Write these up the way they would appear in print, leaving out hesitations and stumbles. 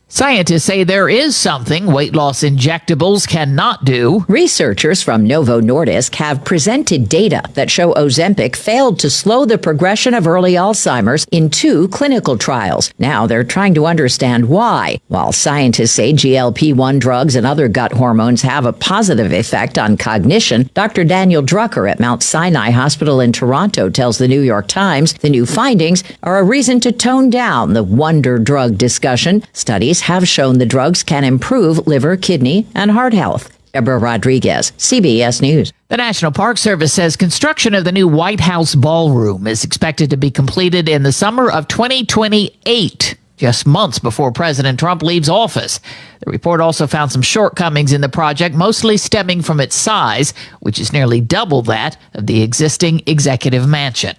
Scientists say there is something weight loss injectables cannot do. Researchers from Novo Nordisk have presented data that show Ozempic failed to slow the progression of early Alzheimer's in 2 clinical trials. Now they're trying to understand why. While scientists say GLP-1 drugs and other gut hormones have a positive effect on cognition, Dr. Daniel Drucker at Mount Sinai Hospital in Toronto tells the New York Times the new findings are a reason to tone down the wonder drug discussion. Studies have shown the drugs can improve liver, kidney, and heart health. Deborah Rodriguez, CBS News. The National Park Service says construction of the new White House ballroom is expected to be completed in the summer of 2028, just months before President Trump leaves office. The report also found some shortcomings in the project, mostly stemming from its size, which is nearly double that of the existing executive mansion.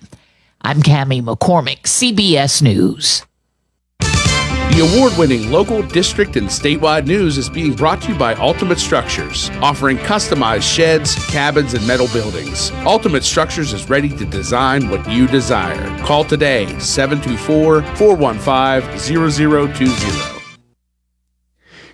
I'm Cammie McCormick, CBS News. The award-winning local, district, and statewide news is being brought to you by Ultimate Structures, offering customized sheds, cabins, and metal buildings. Ultimate Structures is ready to design what you desire. Call today, 724-415-0020.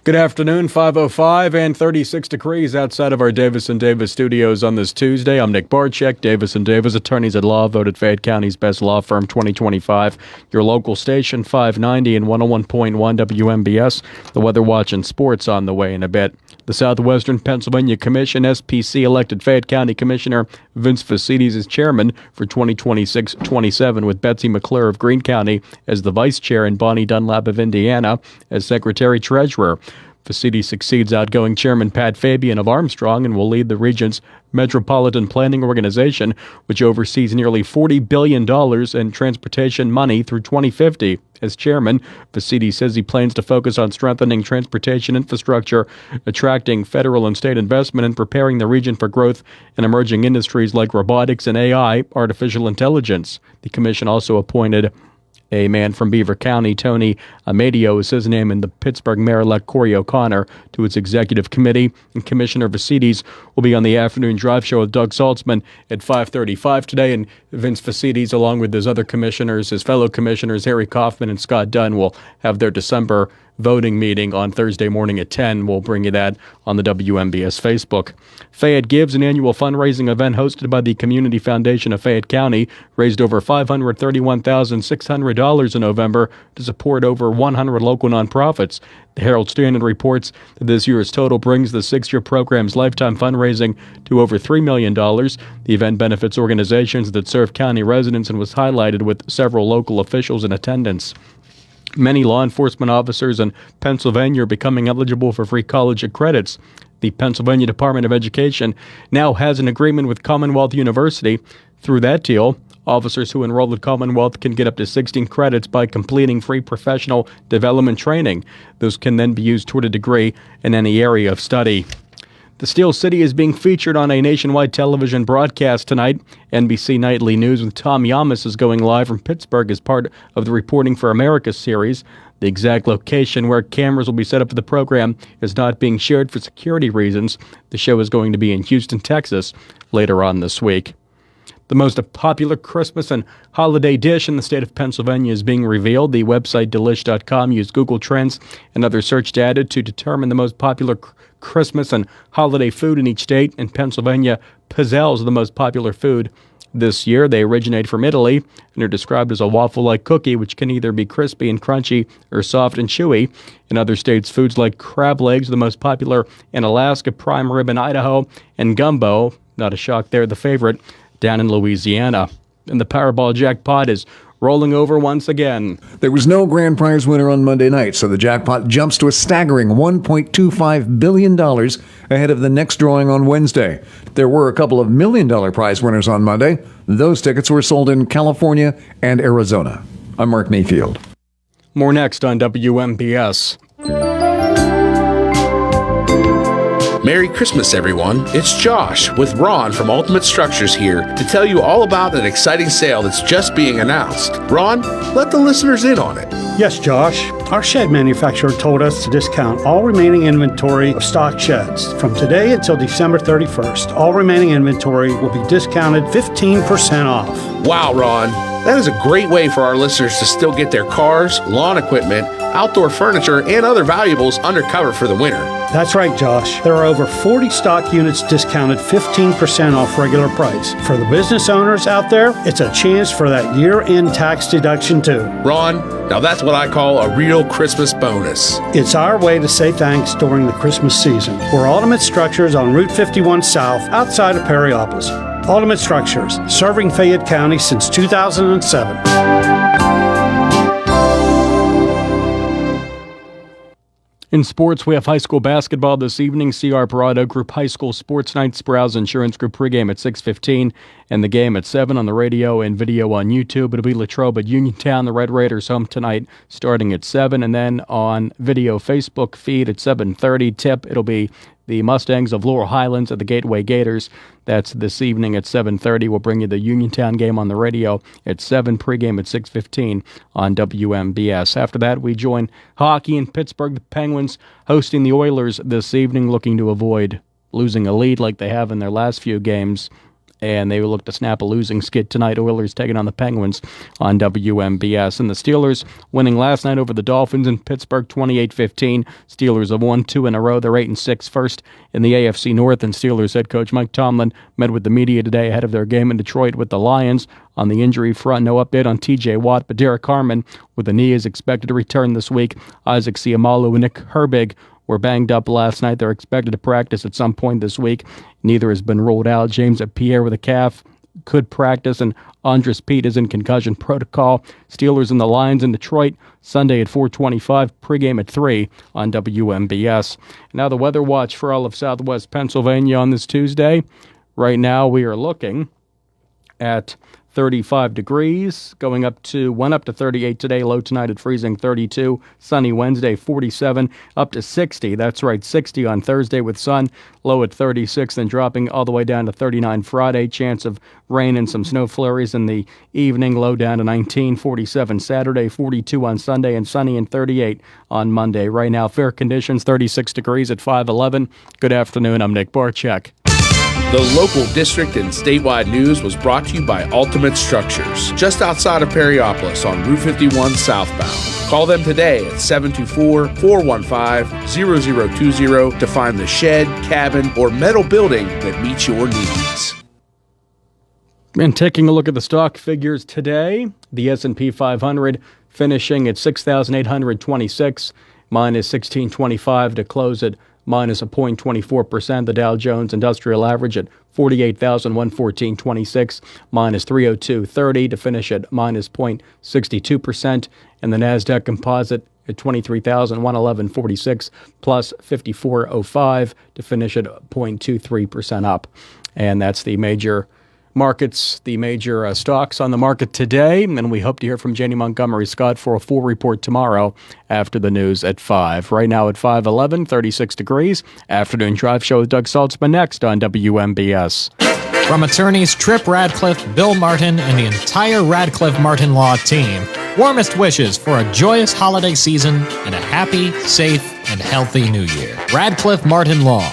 Good afternoon, 5:05 and 36 degrees outside of our Davis & Davis studios on this Tuesday. I'm Nick Barczyk, Davis & Davis Attorneys at Law, voted Fayette County's best law firm 2025. Your local station, 590 and 101.1 WMBS. The Weather Watch and sports on the way in a bit. The Southwestern Pennsylvania Commission, SPC, elected Fayette County Commissioner Vince Fosseydes as chairman for 2026-27, with Betsy McClure of Greene County as the vice chair and Bonnie Dunlap of Indiana as secretary-treasurer. Fosseydes succeeds outgoing Chairman Pat Fabian of Armstrong and will lead the region's Metropolitan Planning Organization, which oversees nearly $40 billion in transportation money through 2050. As chairman, Fosseydes says he plans to focus on strengthening transportation infrastructure, attracting federal and state investment, and preparing the region for growth in emerging industries like robotics and AI, artificial intelligence. The commission also appointed a man from Beaver County, Tony Amadio, is his name, and the Pittsburgh Mayor-elect Corey O'Connor to its executive committee. And Commissioner Fosseydes will be on the afternoon drive show with Doug Saltzman at 5:35 today. And Vince Fosseydes, along with his other commissioners, his fellow commissioners, Harry Kaufman and Scott Dunn, will have their December voting meeting on Thursday morning at 10. We'll bring you that on the WMBS Facebook. Fayette Gives, an annual fundraising event hosted by the Community Foundation of Fayette County, raised over $531,600 in November to support over 100 local nonprofits. The Herald Standard reports that this year's total brings the 6-year program's lifetime fundraising to over $3 million. The event benefits organizations that serve county residents and was highlighted with several local officials in attendance. Many law enforcement officers in Pennsylvania are becoming eligible for free college credits. The Pennsylvania Department of Education now has an agreement with Commonwealth University. Through that deal, officers who enroll at Commonwealth can get up to 16 credits by completing free professional development training. Those can then be used toward a degree in any area of study. The Steel City is being featured on a nationwide television broadcast tonight. NBC Nightly News with Tom Yamas is going live from Pittsburgh as part of the Reporting for America series. The exact location where cameras will be set up for the program is not being shared for security reasons. The show is going to be in Houston, Texas, later on this week. The most popular Christmas and holiday dish in the state of Pennsylvania is being revealed. The website Delish.com used Google Trends and other search data to determine the most popular Christmas and holiday food in each state, and Pennsylvania pizzelles the most popular food this year. They originate from Italy and are described as a waffle-like cookie, which can either be crispy and crunchy or soft and chewy. In other states, foods like crab legs are the most popular in Alaska, prime rib in Idaho, and gumbo, not a shock there, the favorite down in Louisiana. And the Powerball jackpot is rolling over once again. There was no grand prize winner on Monday night, so the jackpot jumps to a staggering $1.25 billion ahead of the next drawing on Wednesday. There were a couple of $1 million prize winners on Monday. Those tickets were sold in California and Arizona. I'm Mark Mayfield. More next on WMBS. Merry Christmas, everyone. It's Josh with Ron from Ultimate Structures here to tell you all about an exciting sale that's just being announced. Ron, let the listeners in on it. Yes, Josh. Our shed manufacturer told us to discount all remaining inventory of stock sheds. From today until December 31st, all remaining inventory will be discounted 15% off. Wow, Ron. That is a great way for our listeners to still get their cars, lawn equipment, outdoor furniture, and other valuables under cover for the winter. That's right, Josh. There are over 40 stock units discounted 15% off regular price. For the business owners out there, it's a chance for that year-end tax deduction too. Ron, now that's what I call a real Christmas bonus. It's our way to say thanks during the Christmas season. We're Ultimate Structures on Route 51 South, outside of Perryopolis. Ultimate Structures, serving Fayette County since 2007. In sports, we have high school basketball this evening. CR Parado Group High School Sports Night, Sprouse Insurance Group pregame at 6:15, and the game at 7 on the radio and video on YouTube. It'll be Latrobe at Uniontown. The Red Raiders home tonight starting at 7, and then on video Facebook feed at 7:30. Tip, it'll be the Mustangs of Laurel Highlands at the Gateway Gators. That's this evening at 7:30. We'll bring you the Uniontown game on the radio at 7, pregame at 6:15 on WMBS. After that, we join hockey in Pittsburgh. The Penguins hosting the Oilers this evening, looking to avoid losing a lead like they have in their last few games. And they will look to snap a losing skid tonight. Oilers taking on the Penguins on WMBS. And the Steelers winning last night over the Dolphins in Pittsburgh 28-15. Steelers have won 2 in a row. They're 8-6 first in the AFC North. And Steelers head coach Mike Tomlin met with the media today ahead of their game in Detroit with the Lions. On the injury front, no update on TJ Watt, but Derek Carman with a knee is expected to return this week. Isaac Seumalo and Nick Herbig were banged up last night. They're expected to practice at some point this week. Neither has been ruled out. James Pierre with a calf could practice, and Andres Pete is in concussion protocol. Steelers and the Lions in Detroit Sunday at 4:25, pregame at 3 on WMBS. Now the weather watch for all of southwest Pennsylvania on this Tuesday. Right now we are looking at 35 degrees, went up to 38 today, low tonight at freezing 32, sunny Wednesday 47, up to 60, that's right, 60 on Thursday with sun, low at 36, then dropping all the way down to 39 Friday, chance of rain and some snow flurries in the evening, low down to 19, 47 Saturday, 42 on Sunday, and sunny and 38 on Monday. Right now, fair conditions, 36 degrees at 5:11. Good afternoon, I'm Nick Barczyk. The local district and statewide news was brought to you by Ultimate Structures, just outside of Perryopolis on Route 51 southbound. Call them today at 724-415-0020 to find the shed, cabin, or metal building that meets your needs. And taking a look at the stock figures today, the S&P 500 finishing at 6,826, minus 1625 to close at minus 0.24%. The Dow Jones Industrial Average at 48,114.26, minus 302.30 to finish at minus 0.62%. And the NASDAQ Composite at 23,111.46, plus 54.05 to finish at 0.23% up. And that's the major markets, the major stocks on the market today, and we hope to hear from Janie Montgomery Scott for a full report tomorrow after the news at 5. Right now at 5:11, 36 degrees. Afternoon Drive Show with Doug Saltzman next on WMBS. From attorneys Tripp Radcliffe, Bill Martin, and the entire Radcliffe Martin Law team, warmest wishes for a joyous holiday season and a happy, safe, and healthy new year. Radcliffe Martin Law,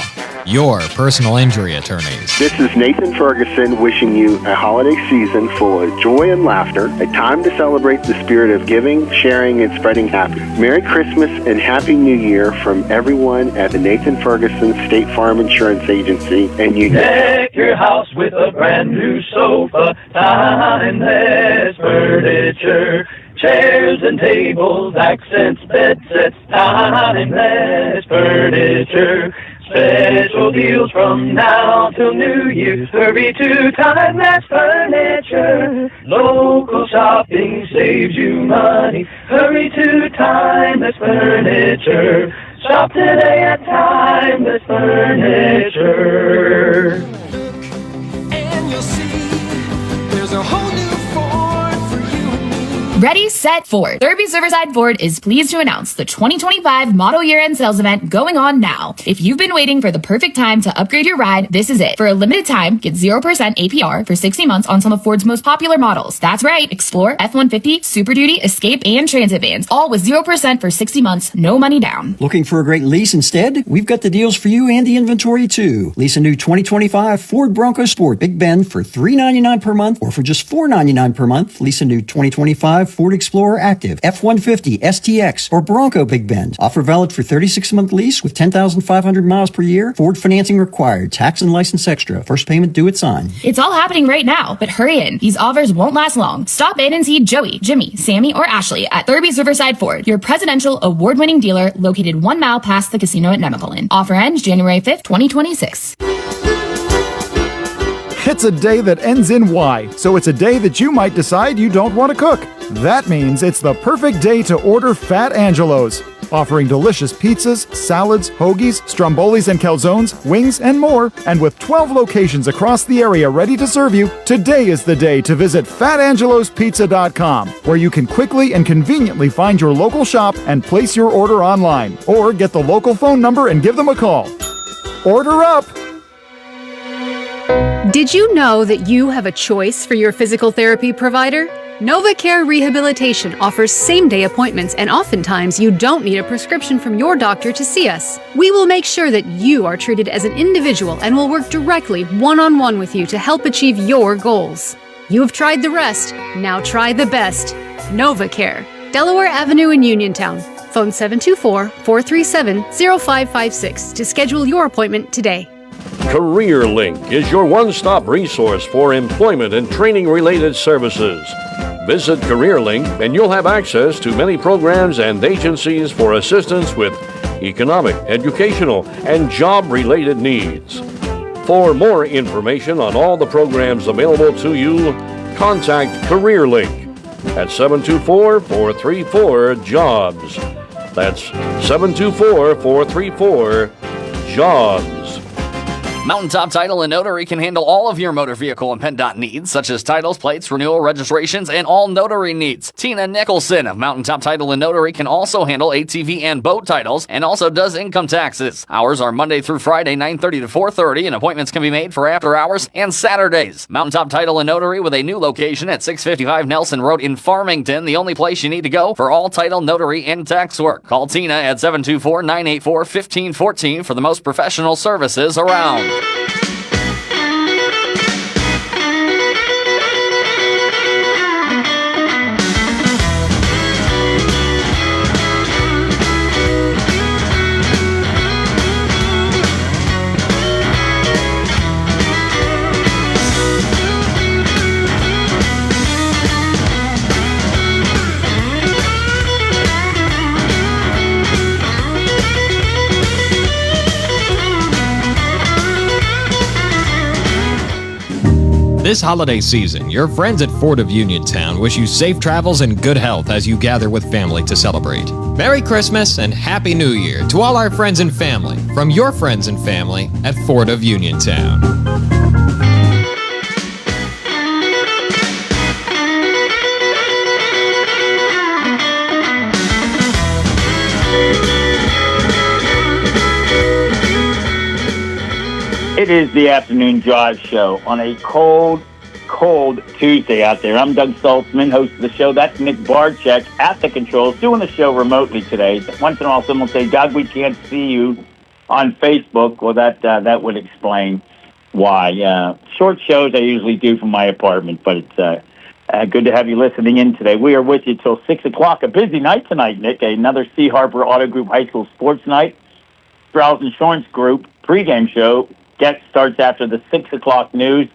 your personal injury attorneys. This is Nathan Ferguson wishing you a holiday season full of joy and laughter, a time to celebrate the spirit of giving, sharing, and spreading happiness. Merry Christmas and Happy New Year from everyone at the Nathan Ferguson State Farm Insurance Agency and Union. Deck your house with a brand new sofa, timeless furniture, chairs and tables, accents, bed sets, timeless furniture. Special deals from now till New Year. Hurry to Timeless Furniture. Local shopping saves you money. Hurry to Timeless Furniture. Shop today at Timeless Furniture. And you'll see there's a whole new Ford for you and me. Ready, set, Ford. Derby's Riverside Ford is pleased to announce the 2025 model year-end sales event going on now. If you've been waiting for the perfect time to upgrade your ride, this is it. For a limited time, get 0% APR for 60 months on some of Ford's most popular models. That's right, Explorer, F-150, Super Duty, Escape, and Transit vans, all with 0% for 60 months, no money down. Looking for a great lease instead? We've got the deals for you and the inventory too. Lease a new 2025 Ford Bronco Sport Big Bend for $399 per month, or for just $499 per month, lease a new 2025 Ford Explorer Active, F-150, STX, or Bronco Big Bend. Offer valid for 36-month lease with 10,500 miles per year. Ford financing required. Tax and license extra. First payment due at sign. It's all happening right now, but hurry in. These offers won't last long. Stop in and see Joey, Jimmy, Sammy, or Ashley at Derby's Riverside Ford, your presidential award-winning dealer located 1 mile past the casino at Nemacolin. Offer ends January 5th, 2026. It's a day that ends in Y, so it's a day that you might decide you don't want to cook. That means it's the perfect day to order Fat Angelo's. Offering delicious pizzas, salads, hoagies, strombolis and calzones, wings, and more. And with 12 locations across the area ready to serve you, today is the day to visit FatAngelosPizza.com, where you can quickly and conveniently find your local shop and place your order online. Or get the local phone number and give them a call. Order up! Did you know that you have a choice for your physical therapy provider? NovaCare Rehabilitation offers same-day appointments, and oftentimes you don't need a prescription from your doctor to see us. We will make sure that you are treated as an individual and will work directly one-on-one with you to help achieve your goals. You have tried the rest, now try the best. NovaCare, Delaware Avenue in Uniontown. Phone 724-437-0556 to schedule your appointment today. CareerLink is your one-stop resource for employment and training-related services. Visit CareerLink and you'll have access to many programs and agencies for assistance with economic, educational, and job-related needs. For more information on all the programs available to you, contact CareerLink at 724-434-JOBS. That's 724-434-JOBS. Mountaintop Title and Notary can handle all of your motor vehicle and PennDOT needs, such as titles, plates, renewal, registrations, and all notary needs. Tina Nicholson of Mountaintop Title and Notary can also handle ATV and boat titles, and also does income taxes. Hours are Monday through Friday, 9:30 to 4:30, and appointments can be made for after hours and Saturdays. Mountaintop Title and Notary with a new location at 655 Nelson Road in Farmington, the only place you need to go for all title, notary, and tax work. Call Tina at 724-984-1514 for the most professional services around. This holiday season, your friends at Ford of Uniontown wish you safe travels and good health as you gather with family to celebrate. Merry Christmas and Happy New Year to all our friends and family from your friends and family at Ford of Uniontown. It is the Afternoon Drive Show on a cold Tuesday out there. I'm Doug Saltzman, host of the show. That's Nick Barczyk at the controls, doing the show remotely today. Once in a while, someone will say, Doug, we can't see you on Facebook. Well, that would explain why. Short shows I usually do from my apartment, but it's good to have you listening in today. We are with you till 6 o'clock. A busy night tonight, Nick. Another C. Harper Auto Group High School Sports Night. Sprouse Insurance Group pregame show. Guest starts after the 6 o'clock news.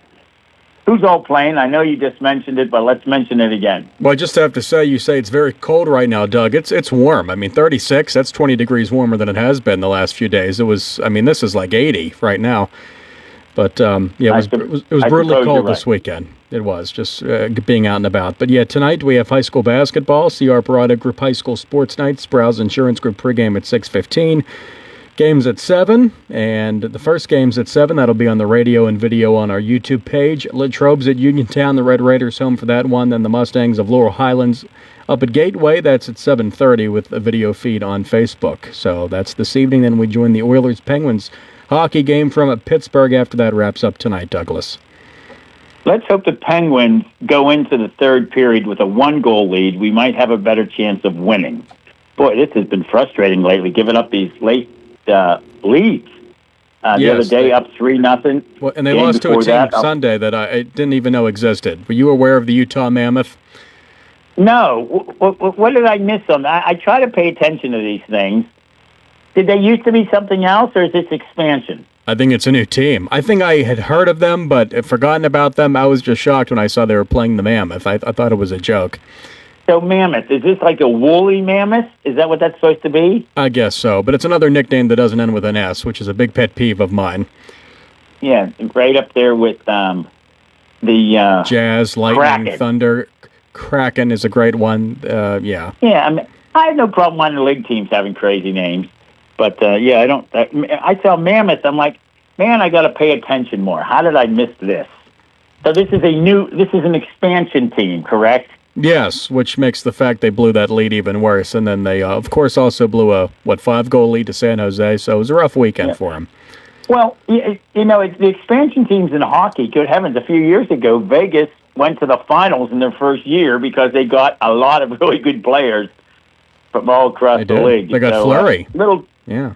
Who's all playing? I know you just mentioned it, but let's mention it again. Well, I just have to say, you say it's very cold right now, Doug. It's warm. I mean, 36, that's 20 degrees warmer than it has been the last few days. This is like 80 right now. But, it was brutally cold this weekend. It was, just being out and about. But, yeah, tonight we have high school basketball, C. Harper Auto Group High School Sports Night, Sprouse Insurance Group pregame at 6:15. Game's at 7, and the first game's at 7. That'll be on the radio and video on our YouTube page. Latrobe's at Uniontown, the Red Raiders home for that one. Then the Mustangs of Laurel Highlands up at Gateway. That's at 7:30 with a video feed on Facebook. So that's this evening. Then we join the Oilers-Penguins hockey game from Pittsburgh after that wraps up tonight, Douglas. Let's hope the Penguins go into the third period with a 1-goal lead. We might have a better chance of winning. Boy, this has been frustrating lately, giving up these late leads. The other day, up 3-0. Well, and they lost to a team Sunday that I didn't even know existed. Were you aware of the Utah Mammoth? No. What did I miss on that? I try to pay attention to these things. Did they used to be something else, or is this expansion? I think it's a new team. I think I had heard of them, but had forgotten about them. I was just shocked when I saw they were playing the Mammoth. I thought it was a joke. So Mammoth, is this like a woolly mammoth? Is that what that's supposed to be? I guess so, but it's another nickname that doesn't end with an S, which is a big pet peeve of mine. Yeah, right up there with the Jazz, Lightning, Kraken. Thunder. Kraken is a great one. Yeah. Yeah, I have no problem minor league teams having crazy names, but I don't. I saw Mammoth. I'm like, man, I got to pay attention more. How did I miss this? So this is an expansion team, correct? Yes, which makes the fact they blew that lead even worse. And then they, of course, also blew a 5-goal lead to San Jose. So it was a rough weekend for them. Well, it's the expansion teams in hockey. Good heavens! A few years ago, Vegas went to the finals in their first year because they got a lot of really good players from all across the league. They got Fleury. Yeah.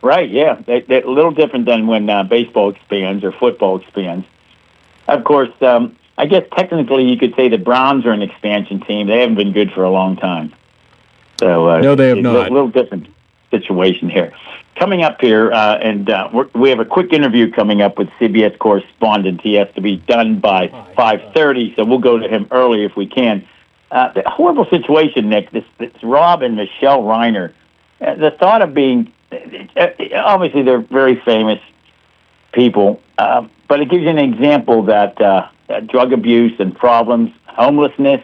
Right. Yeah. They're a little different than when baseball expands or football expands. Of course. I guess technically you could say the Browns are an expansion team. They haven't been good for a long time. So no, they have not. A little different situation here. Coming up here, we have a quick interview coming up with CBS correspondent. He has to be done by 5:30, so we'll go to him early if we can. The horrible situation, Nick, this Rob and Michelle Reiner. The thought of being, obviously they're very famous people, but it gives you an example that drug abuse and problems, homelessness,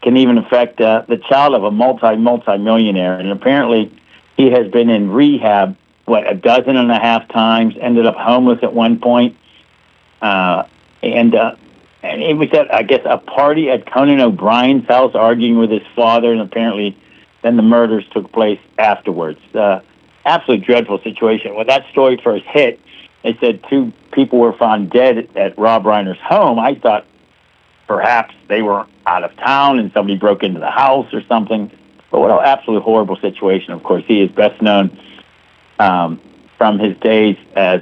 can even affect the child of a multi-millionaire. And apparently he has been in rehab, 12.5 times, ended up homeless at one point. And it was at, I guess, a party at Conan O'Brien's house arguing with his father, and apparently then the murders took place afterwards. Absolutely dreadful situation. When that story first hit, they said 2 people were found dead at Rob Reiner's home. I thought perhaps they were out of town and somebody broke into the house or something. But what an absolutely horrible situation. Of course, he is best known from his days as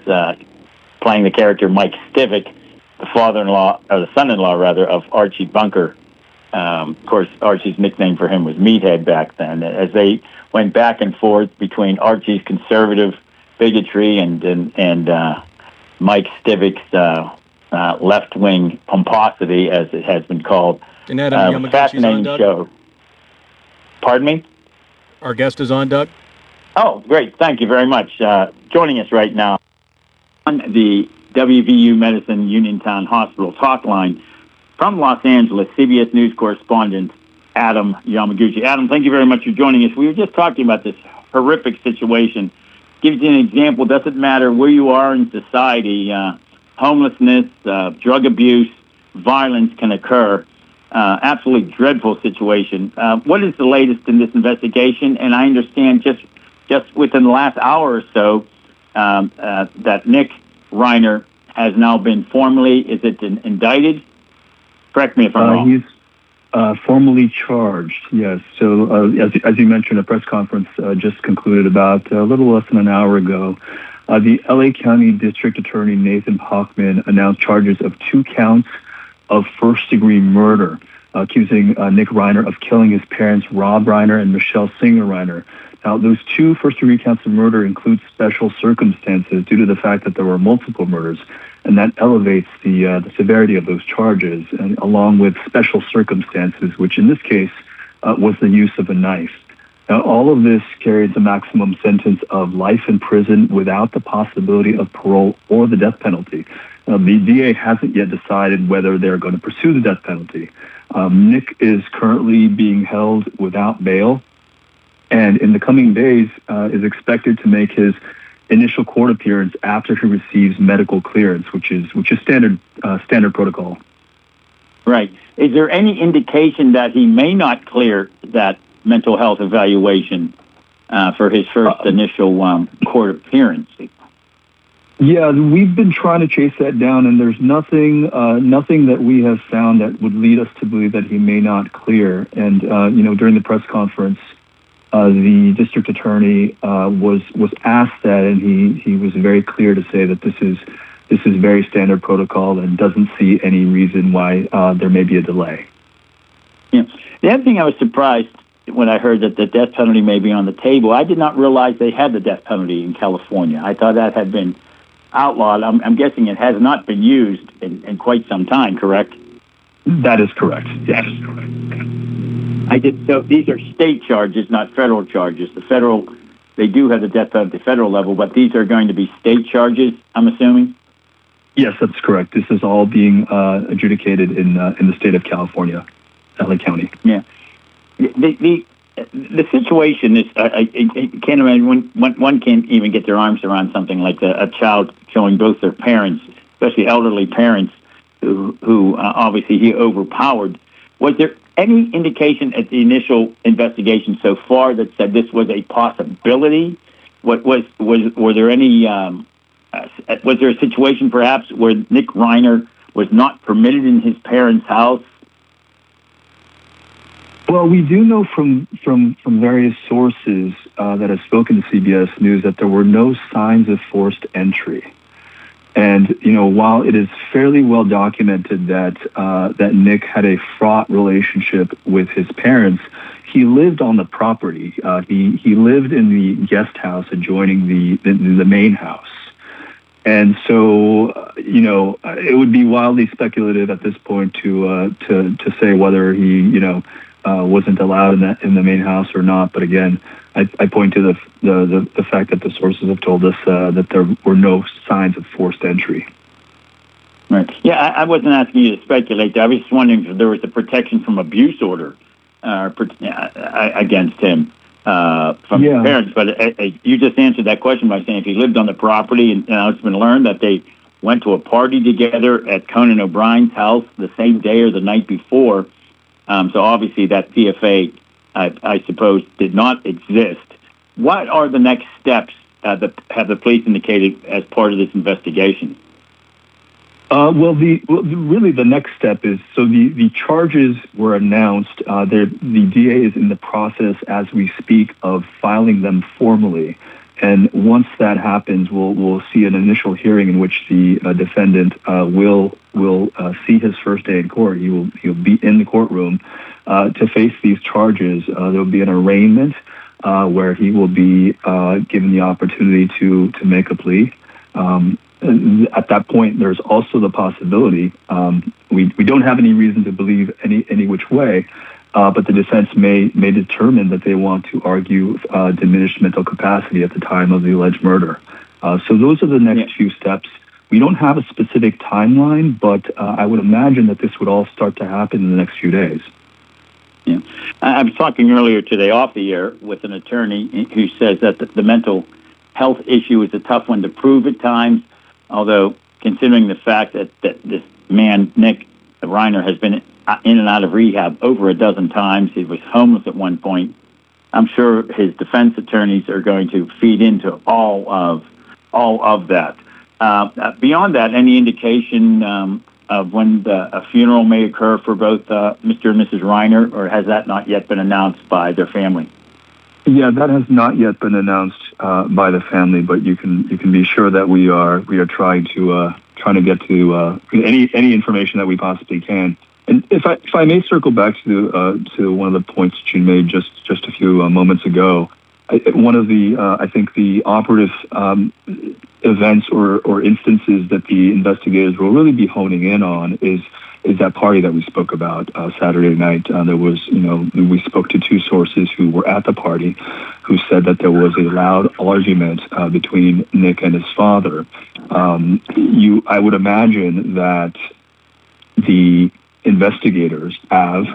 playing the character Mike Stivic, the father-in-law, or the son-in-law, rather, of Archie Bunker. Of course, Archie's nickname for him was Meathead back then. As they went back and forth between Archie's conservative bigotry and Mike Stivic's left-wing pomposity, as it has been called. And Adam Yamaguchi's fascinating on, Doug? show. Pardon me? Our guest is on, Doug. Oh, great. Thank you very much. Joining us right now on the WVU Medicine Uniontown Hospital talk line from Los Angeles, CBS News correspondent Adam Yamaguchi. Adam, thank you very much for joining us. We were just talking about this horrific situation. Gives you an example. Doesn't matter where you are in society, homelessness, drug abuse, violence can occur. Absolutely dreadful situation. What is the latest in this investigation? And I understand just within the last hour or so that Nick Reiner has now been formally, is it indicted? Correct me if I'm wrong. He's formally charged, yes. So as you mentioned, a press conference just concluded about a little less than an hour ago. The L.A. County District Attorney Nathan Hochman announced charges of 2 counts of first-degree murder, accusing Nick Reiner of killing his parents, Rob Reiner and Michelle Singer Reiner. Now, those 2 first-degree counts of murder include special circumstances due to the fact that there were multiple murders, and that elevates the severity of those charges, and along with special circumstances, which in this case was the use of a knife. Now, all of this carries a maximum sentence of life in prison without the possibility of parole or the death penalty. The DA hasn't yet decided whether they're going to pursue the death penalty. Nick is currently being held without bail, and in the coming days is expected to make his initial court appearance after he receives medical clearance, which is standard protocol. Right. Is there any indication that he may not clear that mental health evaluation for his first initial court appearance? Yeah, we've been trying to chase that down, and there's nothing that we have found that would lead us to believe that he may not clear. And during the press conference, the district attorney was asked that, and he was very clear to say that this is very standard protocol and doesn't see any reason why there may be a delay. Yeah. The other thing I was surprised when I heard that the death penalty may be on the table. I did not realize they had the death penalty in California. I thought that had been outlawed. I'm guessing it has not been used in quite some time, correct? That is correct. Yes. So these are state charges, not federal charges. The federal, they do have the death penalty at the federal level, but these are going to be state charges, I'm assuming? Yes, that's correct. This is all being adjudicated in the state of California, LA County. Yeah. The situation is, I can't imagine one can't even get their arms around something like a child killing both their parents, especially elderly parents who obviously he overpowered. Was there any indication at the initial investigation so far that said this was a possibility? Were there any? Was there a situation perhaps where Nick Reiner was not permitted in his parents' house? Well, we do know from various sources that have spoken to CBS News that there were no signs of forced entry. And, while it is fairly well documented that Nick had a fraught relationship with his parents, he lived on the property. He lived in the guest house adjoining the main house. And so, it would be wildly speculative at this point to say whether he, wasn't allowed in the main house or not. But again, I point to the fact that the sources have told us that there were no signs of forced entry. Right. Yeah, I wasn't asking you to speculate. I was just wondering if there was a protection from abuse order against him from his parents. But you just answered that question by saying if he lived on the property, and it's been learned that they went to a party together at Conan O'Brien's house the same day or the night before. So obviously that PFA, I suppose, did not exist. What are the next steps have the police indicated as part of this investigation? Really the next step is, so the charges were announced. The DA is in the process as we speak of filing them formally. And once that happens, we'll see an initial hearing in which the defendant will see his first day in court. He'll be in the courtroom to face these charges. There will be an arraignment where he will be given the opportunity to make a plea. At that point, there's also the possibility. We don't have any reason to believe any which way. But the defense may determine that they want to argue diminished mental capacity at the time of the alleged murder. So those are the next few steps. We don't have a specific timeline, but I would imagine that this would all start to happen in the next few days. Yeah, I was talking earlier today off the air with an attorney who says that the mental health issue is a tough one to prove at times, although considering the fact that this man, Nick Reiner, has been in and out of rehab over a dozen times. He was homeless at one point. I'm sure his defense attorneys are going to feed into all of that. Beyond that, any indication of when a funeral may occur for both Mr. and Mrs. Reiner, or has that not yet been announced by their family? Yeah, that has not yet been announced by the family, but you can be sure that we are trying to get to any information that we possibly can. And if I may circle back to one of the points that you made just a few moments ago, one of the I think the operative events or instances that the investigators will really be honing in on is that party that we spoke about Saturday night. There was, we spoke to two sources who were at the party, who said that there was a loud argument between Nick and his father. I would imagine that the investigators have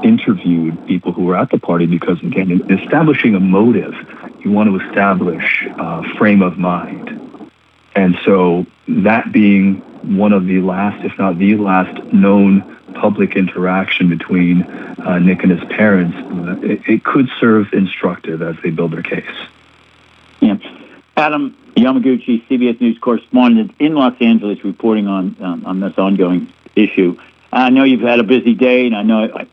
interviewed people who were at the party because, again, in establishing a motive, you want to establish a frame of mind. And so that being one of the last, if not the last, known public interaction between Nick and his parents, it could serve instructive as they build their case. Yeah. Adam Yamaguchi, CBS News correspondent in Los Angeles, reporting on this ongoing issue. I know you've had a busy day, and I know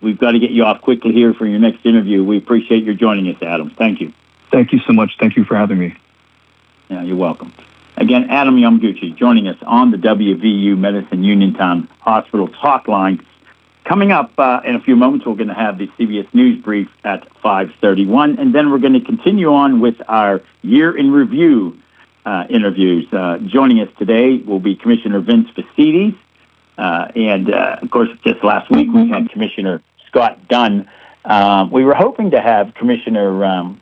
we've got to get you off quickly here for your next interview. We appreciate your joining us, Adam. Thank you. Thank you so much. Thank you for having me. Yeah, you're welcome. Again, Adam Yamaguchi joining us on the WVU Medicine Uniontown Hospital talk line. Coming up in a few moments, we're going to have the CBS News brief at 5:31, and then we're going to continue on with our year in review interviews. Joining us today will be Commissioner Vince Fosseydes, and of course, just last week we had Commissioner Scott Dunn. We were hoping to have Commissioner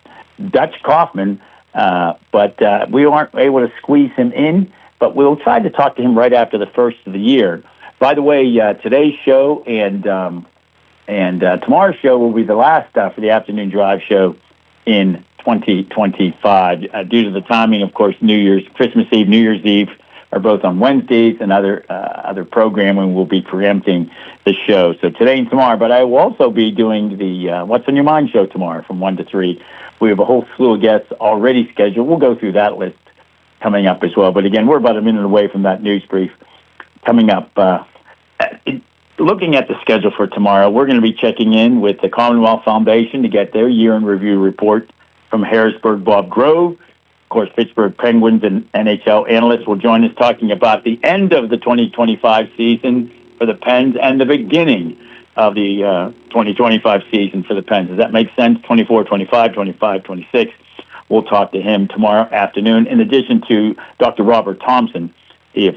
Dutch Kaufman, but we weren't able to squeeze him in, but we'll try to talk to him right after the first of the year. By the way, today's show and tomorrow's show will be the last for the afternoon drive show in 2025. Due to the timing, of course, Christmas Eve, New Year's Eve are both on Wednesdays, and other programming will be preempting the show. So today and tomorrow, but I will also be doing the What's on Your Mind show tomorrow from 1 to 3. We have a whole slew of guests already scheduled. We'll go through that list coming up as well. But again, we're about a minute away from that news brief coming up. Looking at the schedule for tomorrow, we're going to be checking in with the Commonwealth Foundation to get their year in review report from Harrisburg Bob Grove. Of course, Pittsburgh Penguins and NHL analysts will join us talking about the end of the 2025 season for the Pens and the beginning of the 2025 season for the Pens. Does that make sense? 24, 25, 25, 26. We'll talk to him tomorrow afternoon, in addition to Dr. Robert Thompson. He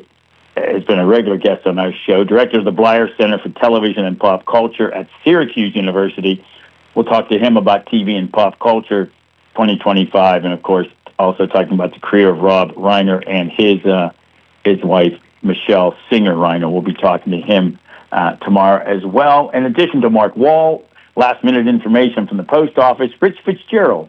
has been a regular guest on our show, director of the Bleier Center for Television and Pop Culture at Syracuse University. We'll talk to him about TV and pop culture 2025, and of course, also talking about the career of Rob Reiner and his wife, Michelle Singer Reiner. We'll be talking to him tomorrow as well. In addition to Mark Wall, last-minute information from the post office, Rich Fitzgerald,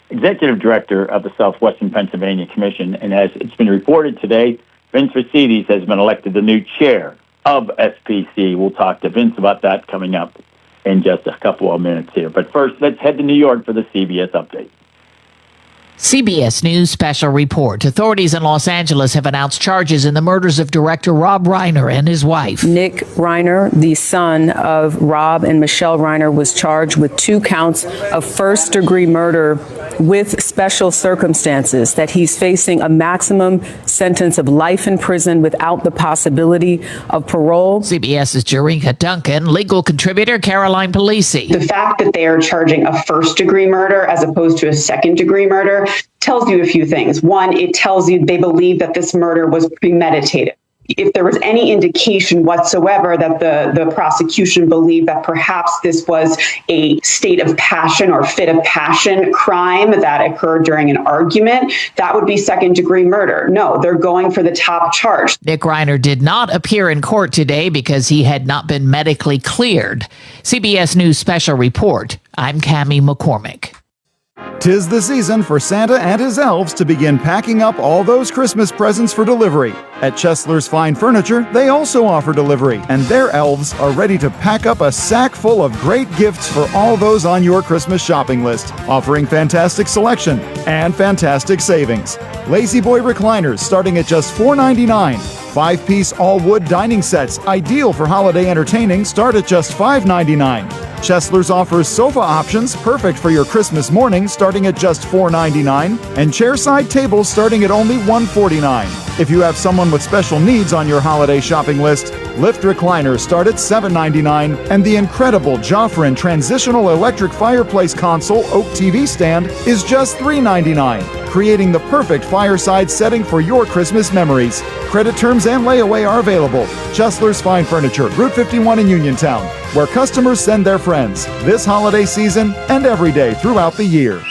executive director of the Southwestern Pennsylvania Commission, and as it's been reported today, Vince Fosseydes has been elected the new chair of SPC. We'll talk to Vince about that coming up in just a couple of minutes here. But first, let's head to New York for the CBS update. CBS News special report. Authorities in Los Angeles have announced charges in the murders of director Rob Reiner and his wife. Nick Reiner, the son of Rob and Michelle Reiner, was charged with 2 counts of first-degree murder with special circumstances, that he's facing a maximum sentence of life in prison without the possibility of parole. CBS's Jerika Duncan, legal contributor Caroline Polisi. The fact that they are charging a first-degree murder as opposed to a second-degree murder tells you a few things. One, it tells you they believe that this murder was premeditated. If there was any indication whatsoever that the prosecution believed that perhaps this was a state of passion or fit of passion crime that occurred during an argument, that would be second-degree murder. No, they're going for the top charge. Nick Reiner did not appear in court today because he had not been medically cleared. CBS News special report. I'm Cammie McCormick. 'Tis the season for Santa and his elves to begin packing up all those Christmas presents for delivery. At Chesler's Fine Furniture, they also offer delivery, and their elves are ready to pack up a sack full of great gifts for all those on your Christmas shopping list, offering fantastic selection and fantastic savings. Lazy Boy recliners starting at just $4.99. 5-piece all-wood dining sets, ideal for holiday entertaining, start at just $5.99. Chesler's offers sofa options perfect for your Christmas morning, starting at just $4.99, and chairside tables starting at only $149. If you have someone with special needs on your holiday shopping list, lift recliners start at $7.99, and the incredible Joffrin transitional electric fireplace console oak TV stand is just $3.99, creating the perfect fireside setting for your Christmas memories. Credit terms and layaway are available. Chesler's Fine Furniture, Route 51 in Uniontown, where customers send their friends this holiday season and every day throughout the year.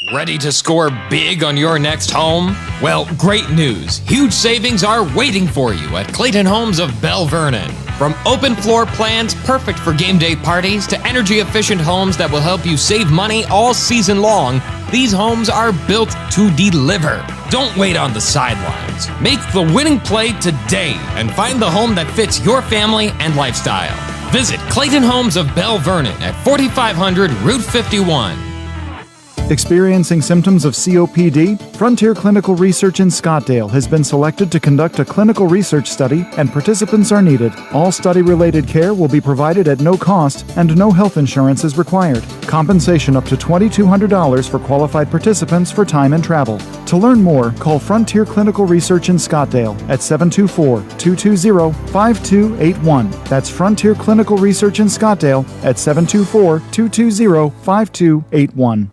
Ready to score big on your next home? Well, great news. Huge savings are waiting for you at Clayton Homes of Bell Vernon. From open floor plans perfect for game day parties to energy-efficient homes that will help you save money all season long, these homes are built to deliver. Don't wait on the sidelines. Make the winning play today and find the home that fits your family and lifestyle. Visit Clayton Homes of Bell Vernon at 4500 Route 51. Experiencing symptoms of COPD? Frontier Clinical Research in Scottsdale has been selected to conduct a clinical research study, and participants are needed. All study-related care will be provided at no cost, and no health insurance is required. Compensation up to $2,200 for qualified participants for time and travel. To learn more, call Frontier Clinical Research in Scottsdale at 724-220-5281. That's Frontier Clinical Research in Scottsdale at 724-220-5281.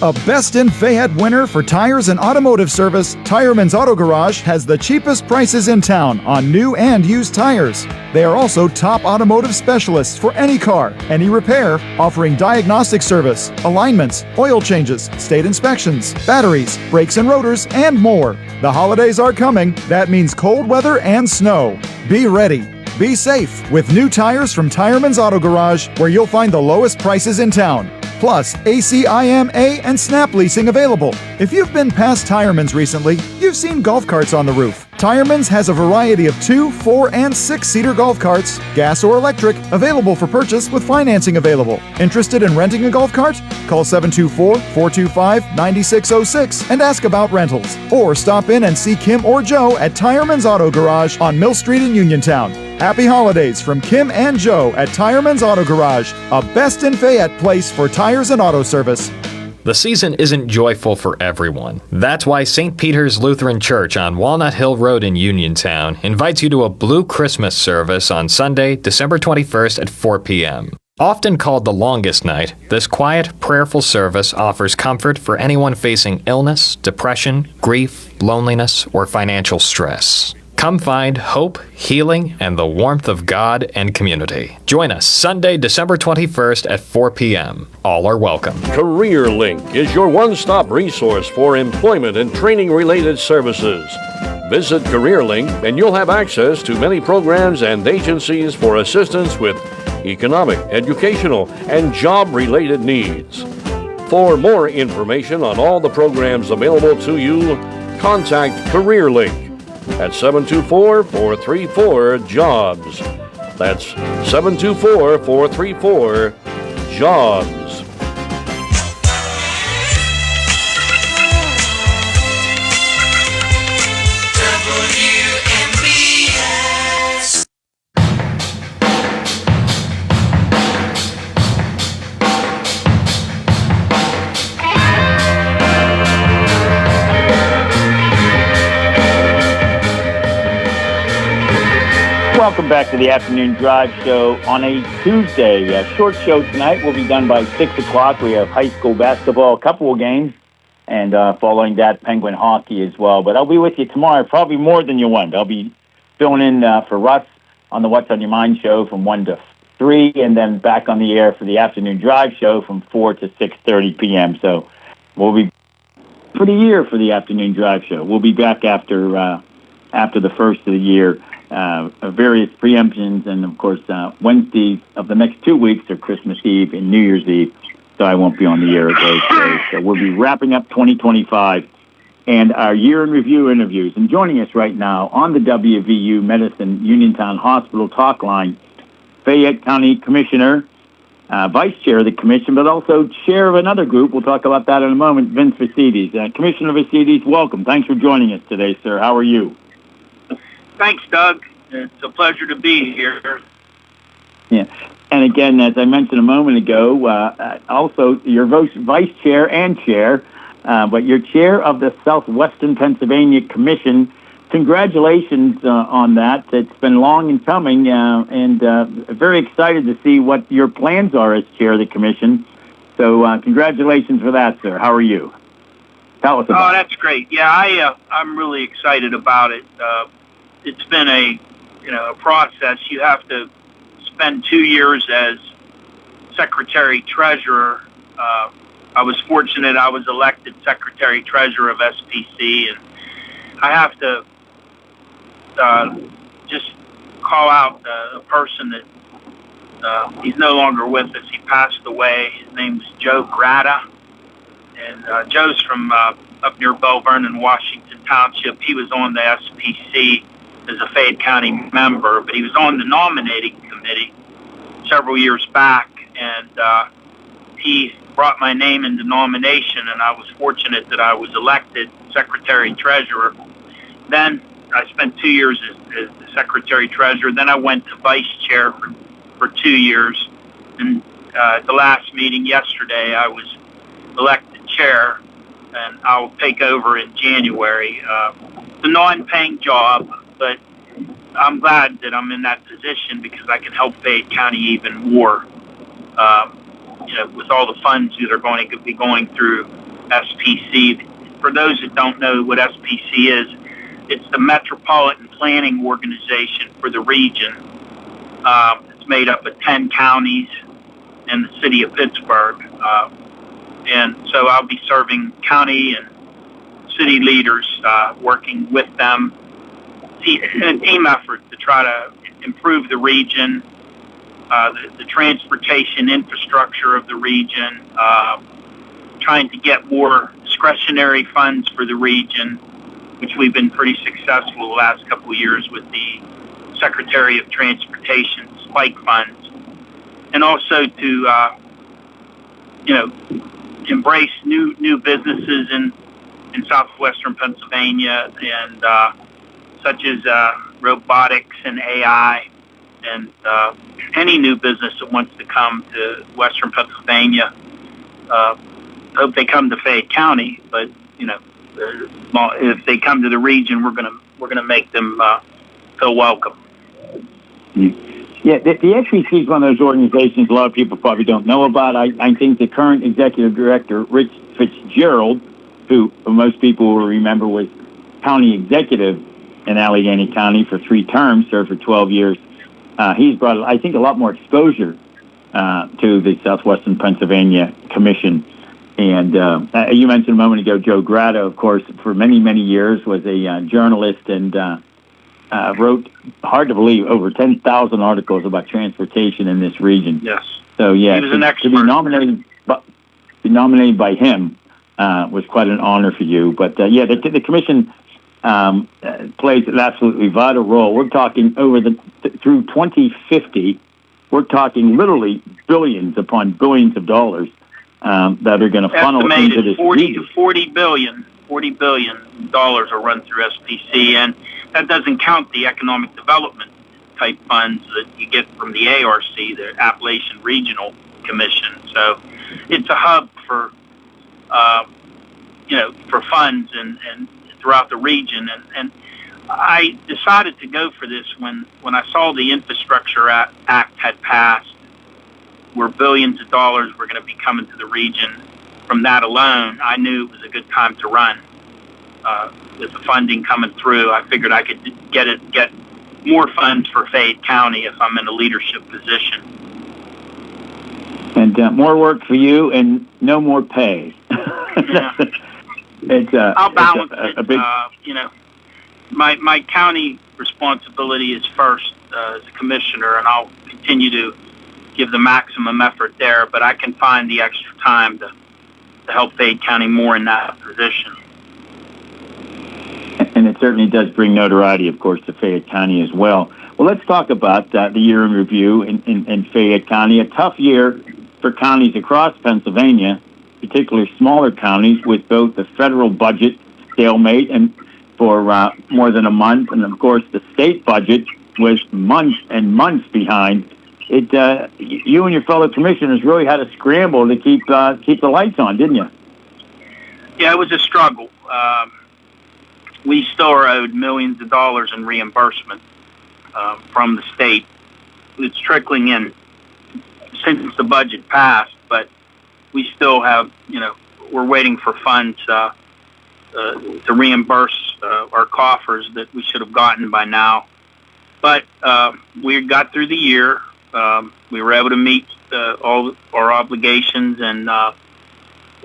A Best in Fayette winner for tires and automotive service, Tireman's Auto Garage has the cheapest prices in town on new and used tires. They are also top automotive specialists for any car, any repair, offering diagnostic service, alignments, oil changes, state inspections, batteries, brakes and rotors, and more. The holidays are coming. That means cold weather and snow. Be ready. Be safe with new tires from Tireman's Auto Garage, where you'll find the lowest prices in town. Plus, ACIMA and Snap leasing available. If you've been past Tireman's recently, you've seen golf carts on the roof. Tireman's has a variety of 2, 4, and 6-seater golf carts, gas or electric, available for purchase with financing available. Interested in renting a golf cart? Call 724-425-9606 and ask about rentals. Or stop in and see Kim or Joe at Tireman's Auto Garage on Mill Street in Uniontown. Happy holidays from Kim and Joe at Tireman's Auto Garage, a Best in Fayette place for tires and auto service. The season isn't joyful for everyone. That's why St. Peter's Lutheran Church on Walnut Hill Road in Uniontown invites you to a Blue Christmas service on Sunday, December 21st at 4 p.m. Often called the longest night, this quiet, prayerful service offers comfort for anyone facing illness, depression, grief, loneliness, or financial stress. Come find hope, healing, and the warmth of God and community. Join us Sunday, December 21st at 4 p.m. All are welcome. CareerLink is your one-stop resource for employment and training-related services. Visit CareerLink and you'll have access to many programs and agencies for assistance with economic, educational, and job-related needs. For more information on all the programs available to you, contact CareerLink at 724-434-JOBS. That's 724-434-JOBS. Welcome back to the Afternoon Drive Show on a Tuesday. A short show tonight will be done by 6 o'clock. We have high school basketball, a couple of games, and following that, Penguin hockey as well. But I'll be with you tomorrow, probably more than you want. I'll be filling in for Russ on the What's on Your Mind show from 1 to 3, and then back on the air for the Afternoon Drive Show from 4 to 6:30 p.m. So we'll be for the year for the Afternoon Drive Show. We'll be back after the first of the year. Various preemptions, and of course, Wednesdays of the next 2 weeks are Christmas Eve and New Year's Eve, so I won't be on the air those days. So we'll be wrapping up 2025 and our year in review interviews. And joining us right now on the WVU Medicine Uniontown Hospital talk line, Fayette County Commissioner, Vice Chair of the Commission, but also Chair of another group. We'll talk about that in a moment, Vince Vasidis. Commissioner Vasidis, welcome. Thanks for joining us today, sir. How are you? Thanks, Doug. It's a pleasure to be here. Yeah. And again, as I mentioned a moment ago, also you're vice chair and chair, but you're chair of the Southwestern Pennsylvania Commission. Congratulations on that. It's been long in coming, and very excited to see what your plans are as chair of the commission. So congratulations for that, sir. How are you? Tell us about it. Oh, that's great. Yeah, I'm really excited about it. It's been a process. You have to spend 2 years as secretary treasurer. I I was fortunate I was elected Secretary Treasurer of SPC, and I have to just call out a person that he's no longer with us. He passed away. His name's Joe Gratta, and Joe's from up near Bell Vernon, Washington Township. He was on the SPC as a Fayette County member, but he was on the nominating committee several years back, and he brought my name into nomination, and I was fortunate that I was elected Secretary Treasurer. Then I spent 2 years as the Secretary Treasurer. Then I went to Vice Chair for 2 years. And at the last meeting yesterday, I was elected Chair, and I'll take over in January. It's a non-paying job, but I'm glad that I'm in that position because I can help Fayette County even more. With all the funds that are going to be going through SPC. For those that don't know what SPC is, it's the Metropolitan Planning Organization for the region. It's made up of 10 counties and the city of Pittsburgh. And so I'll be serving county and city leaders, working with them in a team effort to try to improve the region, the transportation infrastructure of the region, trying to get more discretionary funds for the region, which we've been pretty successful the last couple of years with the Secretary of Transportation spike funds, and also to embrace new businesses in southwestern Pennsylvania, and such as robotics and AI, and any new business that wants to come to western Pennsylvania. Hope they come to Fayette County, but if they come to the region, we're gonna make them feel welcome. Yeah, the SPC is one of those organizations a lot of people probably don't know about. I think the current executive director, Rich Fitzgerald, who most people will remember was county executive in Allegheny County for 3 terms, served for 12 years. He's brought, I think, a lot more exposure to the Southwestern Pennsylvania Commission. And you mentioned a moment ago, Joe Gratta, of course, for many, many years was a journalist and wrote, hard to believe, over 10,000 articles about transportation in this region. Yes. So, yeah, he was an expert. To be nominated by him was quite an honor for you. But, the commission plays an absolutely vital role. We're talking through 2050, we're talking literally billions upon billions of dollars that are going to funnel into this region. $40 billion will run through SPC, and that doesn't count the economic development type funds that you get from the ARC, the Appalachian Regional Commission. So it's a hub for funds and throughout the region. And I decided to go for this when I saw the Infrastructure Act had passed, where billions of dollars were going to be coming to the region. From that alone, I knew it was a good time to run. With the funding coming through, I figured I could get more funds for Fayette County if I'm in a leadership position. And more work for you and no more pay. Yeah. I'll balance it. My county responsibility is first as a commissioner, and I'll continue to give the maximum effort there, but I can find the extra time to help Fayette County more in that position. And it certainly does bring notoriety, of course, to Fayette County as well. Well, let's talk about the year in review in Fayette County. A tough year for counties across Pennsylvania, particularly smaller counties, with both the federal budget stalemate and for more than a month, and of course the state budget was months and months behind. You and your fellow commissioners really had to scramble to keep the lights on, didn't you? Yeah, it was a struggle. We still are owed millions of dollars in reimbursement from the state. It's trickling in since the budget passed, but we still have, we're waiting for funds to reimburse our coffers that we should have gotten by now. But we got through the year. We were able to meet all our obligations, and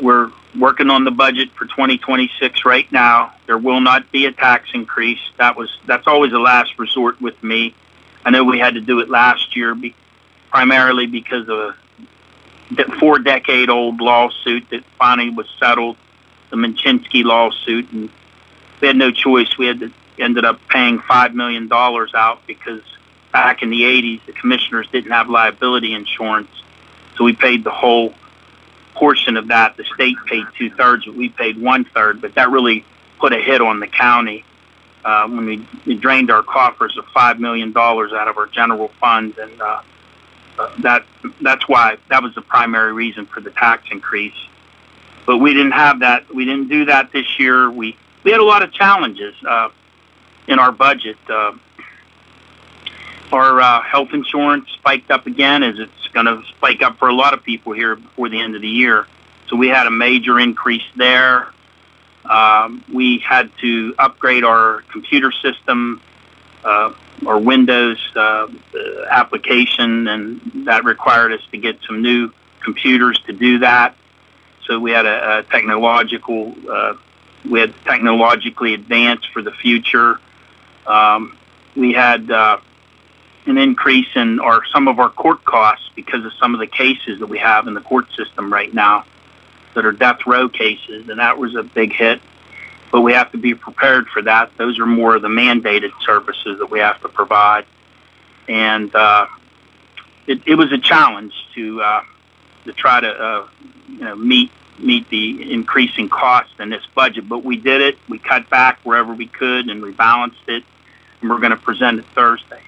We're working on the budget for 2026 right now. There will not be a tax increase. That's always a last resort with me. I know we had to do it last year, primarily because of a 4-decade-old lawsuit that finally was settled, the Minchinsky lawsuit, and we had no choice. We ended up paying $5 million out because back in the 80s, the commissioners didn't have liability insurance, so we paid the whole portion of that. The state paid 2/3, but we paid 1/3. But that really put a hit on the county when we drained our coffers of $5 million out of our general fund, and that's why that was the primary reason for the tax increase. But we didn't have that. We didn't do that this year. We had a lot of challenges in our budget. Our health insurance spiked up again, as it's going to spike up for a lot of people here before the end of the year. So we had a major increase there. We had to upgrade our computer system, our Windows application, and that required us to get some new computers to do that. So we had we had technologically advanced for the future. We had an increase in some of our court costs because of some of the cases that we have in the court system right now that are death row cases, and that was a big hit. But we have to be prepared for that. Those are more of the mandated services that we have to provide, and it was a challenge to try to meet the increasing costs in this budget. But we did it. We cut back wherever we could, and we balanced it, and we're going to present it Thursday.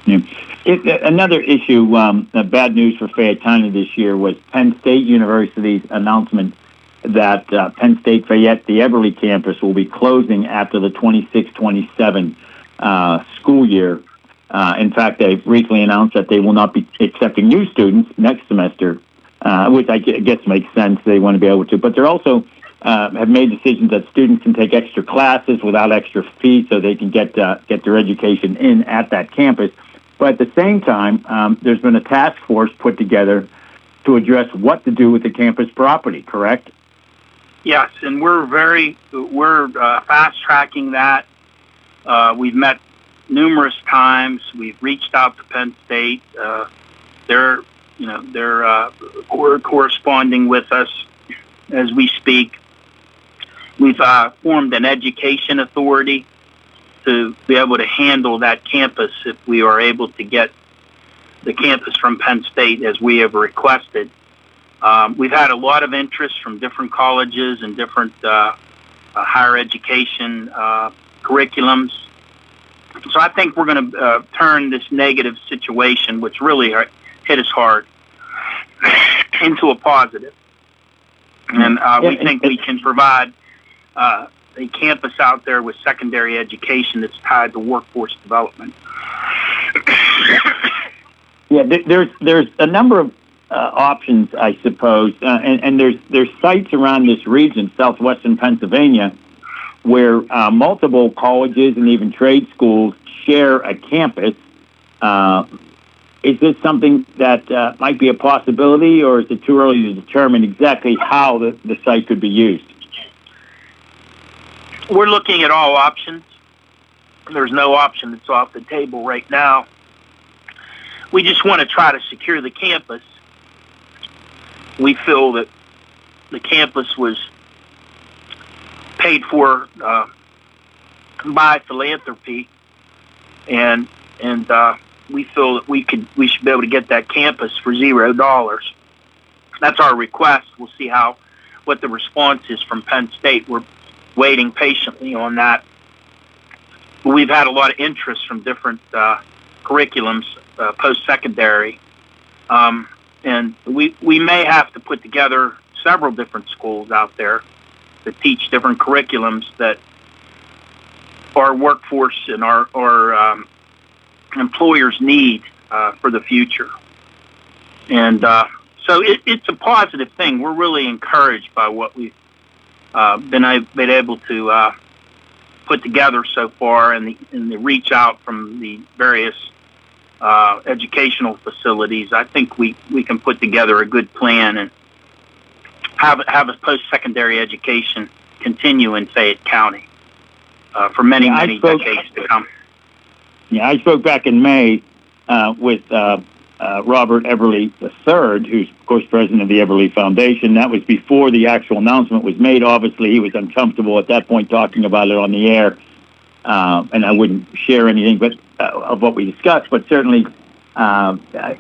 Yeah. Another issue, bad news for Fayette County this year, was Penn State University's announcement that Penn State Fayette, the Eberly campus, will be closing after the 26-27 school year. In fact, they recently announced that they will not be accepting new students next semester, which I guess makes sense. They want to be able to. But they're also have made decisions that students can take extra classes without extra fees so they can get their education in at that campus. But at the same time, there's been a task force put together to address what to do with the campus property, correct? Yes, and we're fast tracking that. We've met numerous times. We've reached out to Penn State. They're corresponding with us as we speak. We've formed an education authority to be able to handle that campus if we are able to get the campus from Penn State as we have requested. We've had a lot of interest from different colleges and different higher education curriculums. So I think we're going to turn this negative situation, which really hit us hard, into a positive. And we think we can provide a campus out there with secondary education that's tied to workforce development. Yeah, there's a number of options, I suppose, and there's sites around this region, southwestern Pennsylvania, where multiple colleges and even trade schools share a campus. Is this something that might be a possibility, or is it too early to determine exactly how the site could be used? We're looking at all options. There's no option that's off the table right now. We just want to try to secure the campus. We feel that the campus was paid for by philanthropy, and we feel that we should be able to get that campus for $0. That's our request. We'll see what the response is from Penn State. We're waiting patiently on that. We've had a lot of interest from different curriculums, post-secondary, and we may have to put together several different schools out there that teach different curriculums that our workforce and our employers need for the future. And so it's a positive thing. We're really encouraged by what we've been able to put together so far, and the reach out from the various educational facilities. I think we can put together a good plan and have a post-secondary education continue in Fayette County for many decades to come. Yeah, I spoke back in May with Robert Eberly III, who's, of course, president of the Eberly Foundation. That was before the actual announcement was made. Obviously, he was uncomfortable at that point talking about it on the air, and I wouldn't share anything of what we discussed, but certainly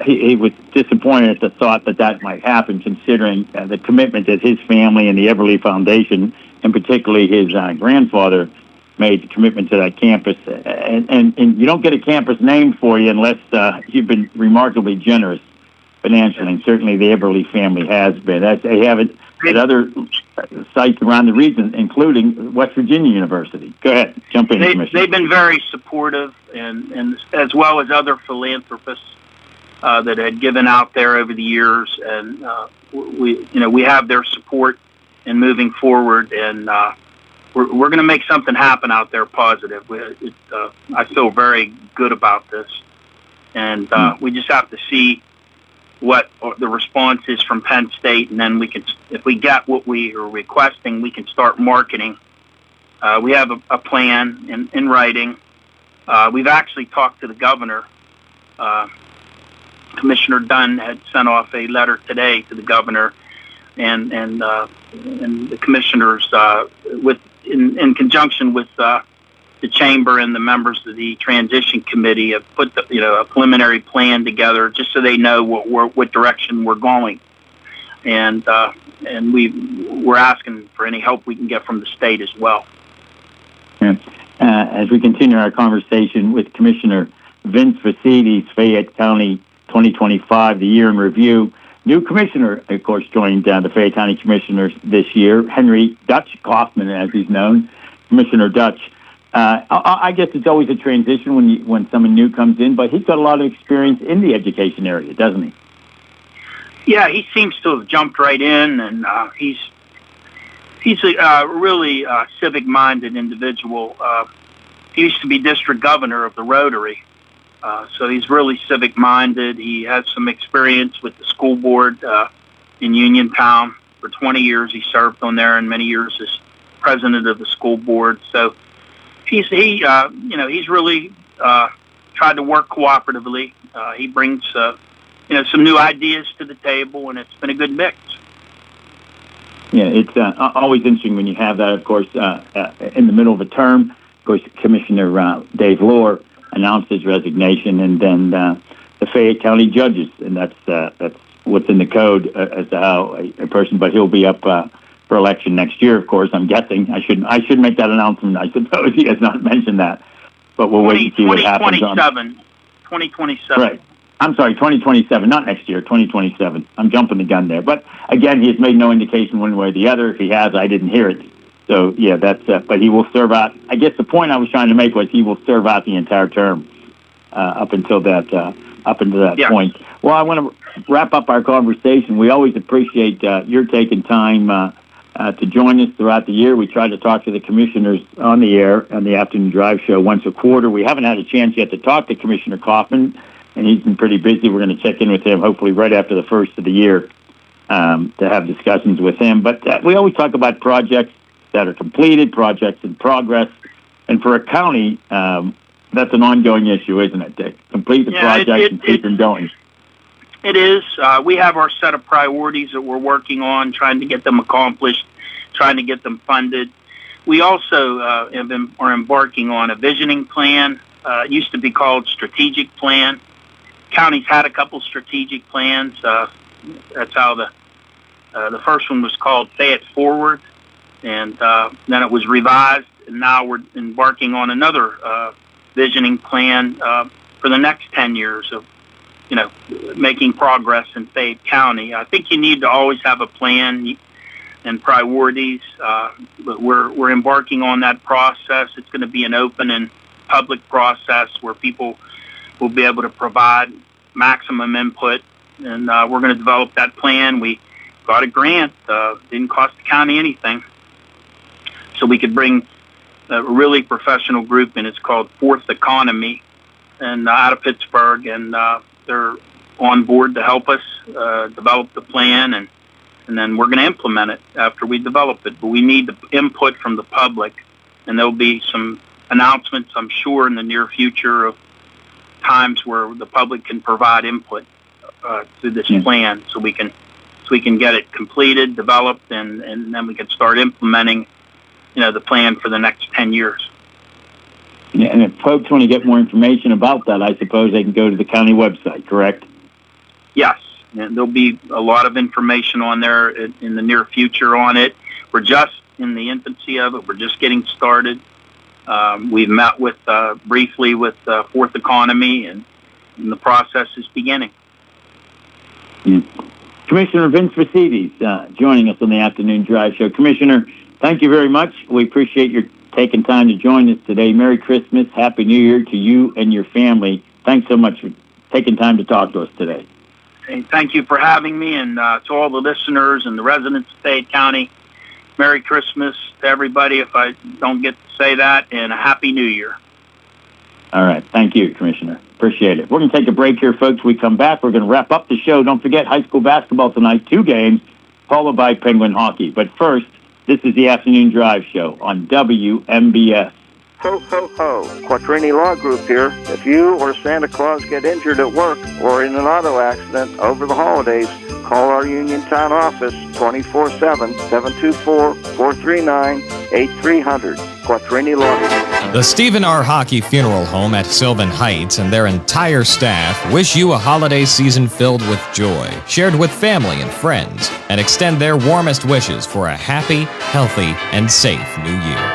he was disappointed at the thought that might happen, considering the commitment that his family and the Eberly Foundation, and particularly his grandfather, made the commitment to that campus. And you don't get a campus named for you unless you've been remarkably generous financially, and certainly the Eberly family has been. They have it at other sites around the region, including West Virginia University. Go ahead, jump in, Commissioner. They've been very supportive, and as well as other philanthropists that had given out there over the years, and we have their support in moving forward, and we're going to make something happen out there positive. I feel very good about this, and we just have to see what the response is from Penn State, and then we can, if we get what we are requesting, we can start marketing. We have a plan in writing. We've actually talked to the governor. Commissioner Dunn had sent off a letter today to the governor, and the commissioners in conjunction with the chamber and the members of the transition committee have put a preliminary plan together just so they know what direction we're going, and we're asking for any help we can get from the state as well. Yeah. As we continue our conversation with Commissioner Vince Fosseydes, Fayette County 2025, the year in review. New commissioner, of course, joined the Fayette County Commissioners this year, Henry Dutch Kaufman, as he's known. Commissioner Dutch. I guess it's always a transition when someone new comes in, but he's got a lot of experience in the education area, doesn't he? Yeah, he seems to have jumped right in, and he's a really civic-minded individual. He used to be district governor of the Rotary, so he's really civic-minded. He has some experience with the school board in Uniontown. For 20 years, he served on there, and many years as president of the school board. So he's really tried to work cooperatively. He brings some new ideas to the table, and it's been a good mix. Yeah, it's always interesting when you have that, of course, in the middle of a term. Of course, Commissioner Dave Lohr announced his resignation, and then the Fayette County judges, and that's what's in the code as to how a person, but he'll be up for election next year, of course, I'm guessing. I should make that announcement. I suppose he has not mentioned that, but we'll wait and see what happens. 2027. Right. I'm sorry, 2027, not next year, 2027. I'm jumping the gun there. But again, he has made no indication one way or the other. If he has, I didn't hear it. So, yeah, that's, but he will serve out. I guess the point I was trying to make was he will serve out the entire term up until that Yeah. point. Well, I want to wrap up our conversation. We always appreciate your taking time to join us throughout the year. We try to talk to the commissioners on the air on the Afternoon Drive Show once a quarter. We haven't had a chance yet to talk to Commissioner Kaufman, and he's been pretty busy. We're going to check in with him hopefully right after the first of the year to have discussions with him. But we always talk about projects that are completed, projects in progress. And for a county, that's an ongoing issue, isn't it, Dick? Complete the project and keep them going. It is. We have our set of priorities that we're working on, trying to get them accomplished, trying to get them funded. We also are embarking on a visioning plan. It used to be called strategic plan. Counties had a couple strategic plans. That's how the first one was called Fayette Forward, and then it was revised, and now we're embarking on another visioning plan for the next 10 years of, making progress in Fayette County. I think you need to always have a plan and priorities, but we're embarking on that process. It's going to be an open and public process where people will be able to provide maximum input, and we're going to develop that plan. We got a grant, didn't cost the county anything, so we could bring a really professional group, and it's called Fourth Economy, and out of Pittsburgh, and they're on board to help us develop the plan, and and then we're going to implement it after we develop it. But we need the input from the public, and there'll be some announcements, I'm sure, in the near future of times where the public can provide input to this plan, so we can get it completed, developed, and then we can start implementing, the plan for the next 10 years. Yeah, and if folks want to get more information about that, I suppose they can go to the county website, correct? Yes, and there'll be a lot of information on there in the near future on it. We're just in the infancy of it. We're just getting started. We've met briefly with Fourth Economy, and the process is beginning. Yeah. Commissioner Vince Vasidis joining us on the Afternoon Drive Show. Commissioner, thank you very much. We appreciate your taking time to join us today. Merry Christmas, Happy New Year to you and your family. Thanks so much for taking time to talk to us today. Hey, thank you for having me, and to all the listeners and the residents of Fayette County, Merry Christmas to everybody, if I don't get to say that, and a Happy New Year. All right. Thank you, Commissioner. Appreciate it. We're going to take a break here, folks. When we come back, we're going to wrap up the show. Don't forget high school basketball tonight, 2 games, followed by Penguin hockey. But first, this is the Afternoon Drive Show on WMBS. Ho, ho, ho. Quattrini Law Group here. If you or Santa Claus get injured at work or in an auto accident over the holidays, call our Uniontown office 24/7, 724-439-8300. Quattrini Law Group. The Stephen R. Hockey Funeral Home at Sylvan Heights and their entire staff wish you a holiday season filled with joy, shared with family and friends, and extend their warmest wishes for a happy, healthy, and safe new year.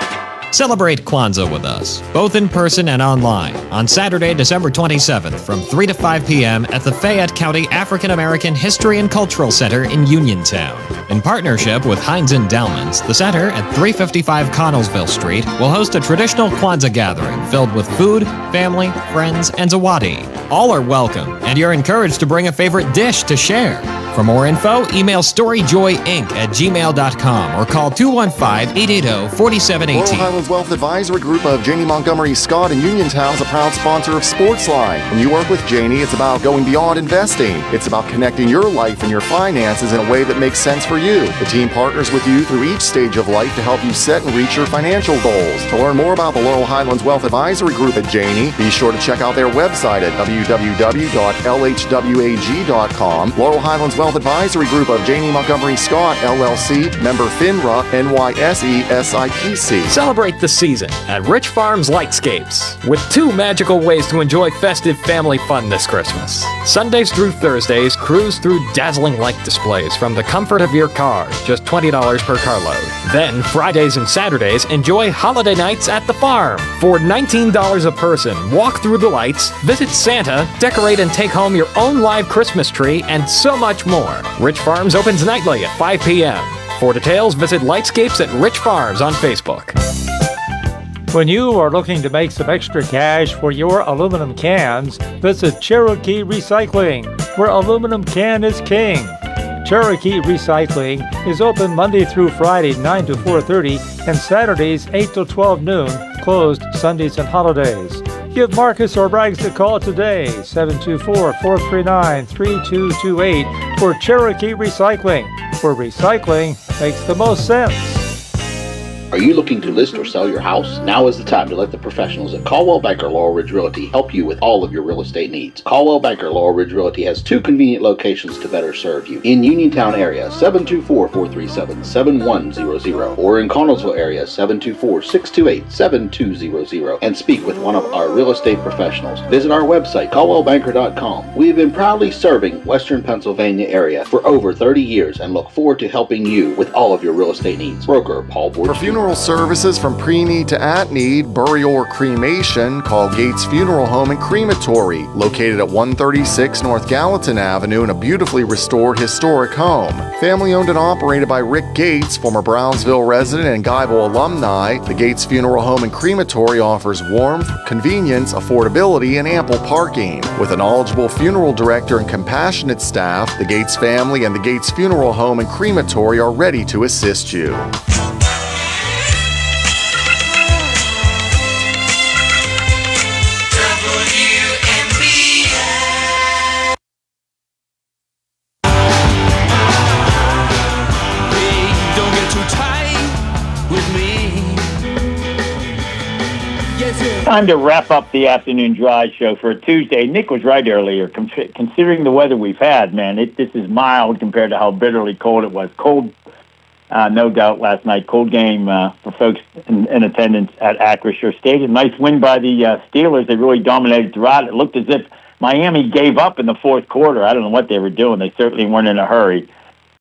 Celebrate Kwanzaa with us, both in person and online, on Saturday, December 27th from 3 to 5 p.m. at the Fayette County African American History and Cultural Center in Uniontown. In partnership with Heinz Endowments, the center at 355 Connellsville Street will host a traditional Kwanzaa gathering filled with food, family, friends, and zawadi. All are welcome, and you're encouraged to bring a favorite dish to share. For more info, email storyjoyinc@gmail.com or call 215-880-4718. Laurel Highlands Wealth Advisory Group of Janie Montgomery Scott in Uniontown is a proud sponsor of Sportsline. When you work with Janie, it's about going beyond investing. It's about connecting your life and your finances in a way that makes sense for you. The team partners with you through each stage of life to help you set and reach your financial goals. To learn more about the Laurel Highlands Wealth Advisory Group at Janie, be sure to check out their website at www.lhwag.com. Laurel Highlands Wealth Advisory Group of Janie Montgomery Scott, LLC, member FINRA, NYSE, SIPC. Celebrate the season at Rich Farms Lightscapes with 2 magical ways to enjoy festive family fun this Christmas. Sundays through Thursdays, cruise through dazzling light displays from the comfort of your car, just $20 per carload. Then, Fridays and Saturdays, enjoy holiday nights at the farm. For $19 a person, walk through the lights, visit Santa, decorate and take home your own live Christmas tree, and so much more. Rich Farms opens nightly at 5 p.m. For details, visit Lightscapes at Rich Farms on Facebook. When you are looking to make some extra cash for your aluminum cans, visit Cherokee Recycling, where aluminum can is king. Cherokee Recycling is open Monday through Friday 9 to 4:30 and Saturdays 8 to 12 noon, closed Sundays and holidays. Give Marcus or Braggs a call today, 724-439-3228 for Cherokee Recycling, where recycling makes the most sense. Are you looking to list or sell your house? Now is the time to let the professionals at Caldwell Banker Laurel Ridge Realty help you with all of your real estate needs. Caldwell Banker Laurel Ridge Realty has 2 convenient locations to better serve you. In Uniontown area, 724-437-7100, or in Connellsville area, 724-628-7200, and speak with one of our real estate professionals. Visit our website, caldwellbanker.com. We have been proudly serving Western Pennsylvania area for over 30 years and look forward to helping you with all of your real estate needs. Broker Paul Borges. For funeral services from pre-need to at-need, burial or cremation, call Gates Funeral Home and Crematory, located at 136 North Gallatin Avenue in a beautifully restored historic home. Family owned and operated by Rick Gates, former Brownsville resident and Guyville alumni, the Gates Funeral Home and Crematory offers warmth, convenience, affordability, and ample parking. With a knowledgeable funeral director and compassionate staff, the Gates family and the Gates Funeral Home and Crematory are ready to assist you. Time to wrap up the afternoon drive show for a Tuesday. Nick was right earlier. Considering the weather we've had, man, this is mild compared to how bitterly cold it was. Cold, no doubt, last night. Cold game for folks in attendance at Acrisure Stadium. Nice win by the Steelers. They really dominated throughout. It looked as if Miami gave up in the fourth quarter. I don't know what they were doing. They certainly weren't in a hurry.